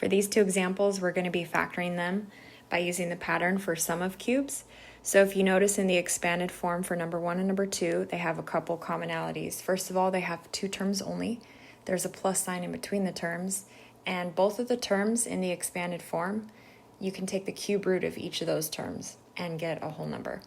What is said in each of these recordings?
For these two examples, we're going to be factoring them by using the pattern for sum of cubes. So if you notice in the expanded form for number 1 and number 2, they have a couple commonalities. First of all, they have two terms only. There's a plus sign in between the terms, and both of the terms in the expanded form, you can take the cube root of each of those terms and get a whole number.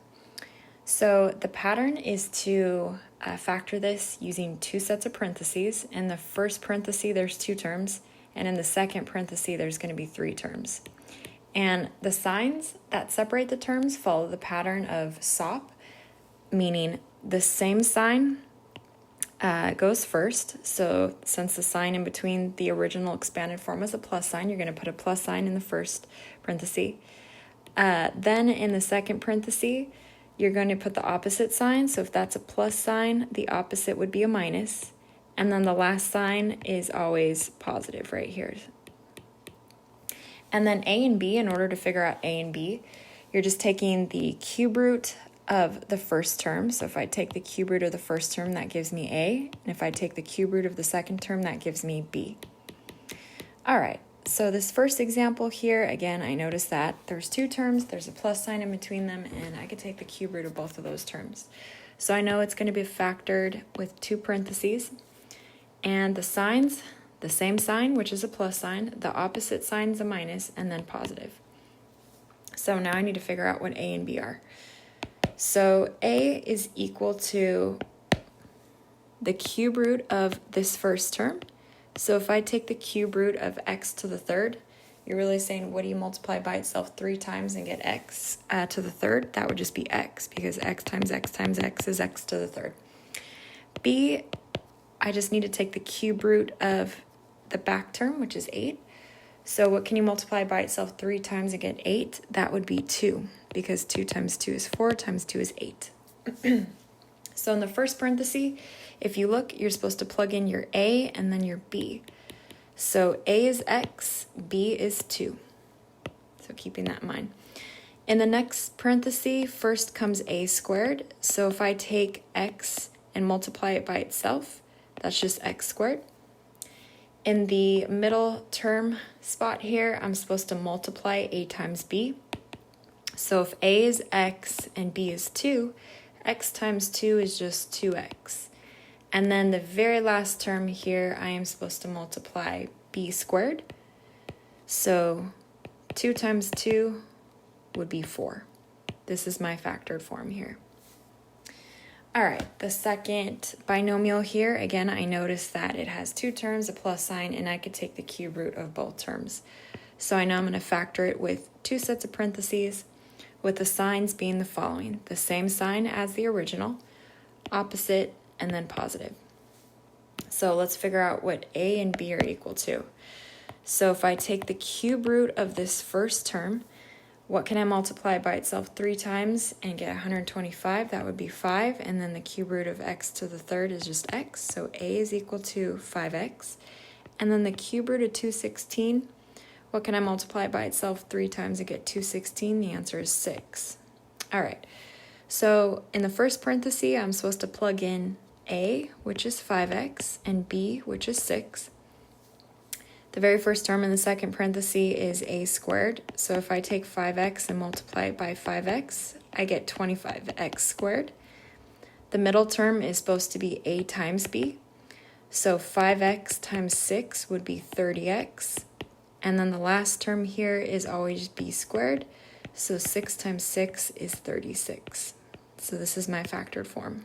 So the pattern is to factor this using two sets of parentheses. In the first parenthesis, there's two terms, and in the second parenthesis, there's going to be three terms. And the signs that separate the terms follow the pattern of SOP, meaning the same sign goes first. So since the sign in between the original expanded form is a plus sign, you're going to put a plus sign in the first parenthesis. Then in the second parenthesis, you're going to put the opposite sign. So if that's a plus sign, the opposite would be a minus. And then the last sign is always positive right here. And then A and B, in order to figure out A and B, you're just taking the cube root of the first term. So if I take the cube root of the first term, that gives me A. And if I take the cube root of the second term, that gives me B. All right, so this first example here, again, I noticed that there's two terms, there's a plus sign in between them, and I could take the cube root of both of those terms. So I know it's going to be factored with two parentheses. And the signs, the same sign, which is a plus sign, the opposite sign is a minus, and then positive. So now I need to figure out what A and B are. So A is equal to the cube root of this first term. So if I take the cube root of x to the third, you're really saying, what do you multiply by itself 3 times and get x to the third? That would just be x, because x times x times x is x to the third. B, I just need to take the cube root of the back term, which is 8. So what can you multiply by itself 3 times and get 8? That would be 2, because 2 times 2 is 4, times 2 is 8. So in the first parenthesis, if you look, you're supposed to plug in your A and then your B. So A is x, B is 2. So keeping that in mind. In the next parenthesis, first comes A squared. So if I take x and multiply it by itself, that's just x squared. In the middle term spot here, I'm supposed to multiply A times B. So if A is x and B is 2, x times 2 is just 2x. And then the very last term here, I am supposed to multiply B squared. So 2 times 2 would be 4. This is my factored form here. All right, the second binomial here, again, I noticed that it has two terms, a plus sign, and I could take the cube root of both terms. So I know I'm going to factor it with two sets of parentheses, with the signs being the following: the same sign as the original, opposite, and then positive. So let's figure out what A and B are equal to. So if I take the cube root of this first term, what can I multiply by itself 3 times and get 125? That would be 5. And then the cube root of x to the third is just x. So A is equal to 5x. And then the cube root of 216, what can I multiply by itself 3 times and get 216? The answer is 6. All right. So in the first parenthesis, I'm supposed to plug in A, which is 5x, and B, which is 6. The very first term in the second parenthesis is A squared. So if I take 5x and multiply it by 5x, I get 25x squared. The middle term is supposed to be A times B. So 5x times 6 would be 30x. And then the last term here is always B squared. So 6 times 6 is 36. So this is my factored form.